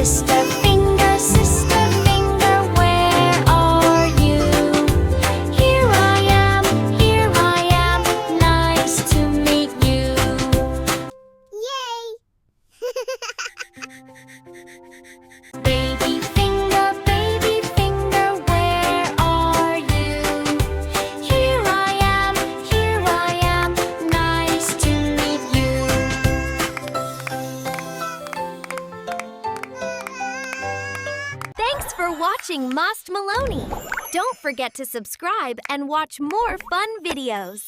Sister finger, where are you? Here I am, nice to meet you. Yay! Baby finger, where are you? Here I am, nice to meet you. Thanks for watching Mast Meloni. Don't forget to subscribe and watch more fun videos.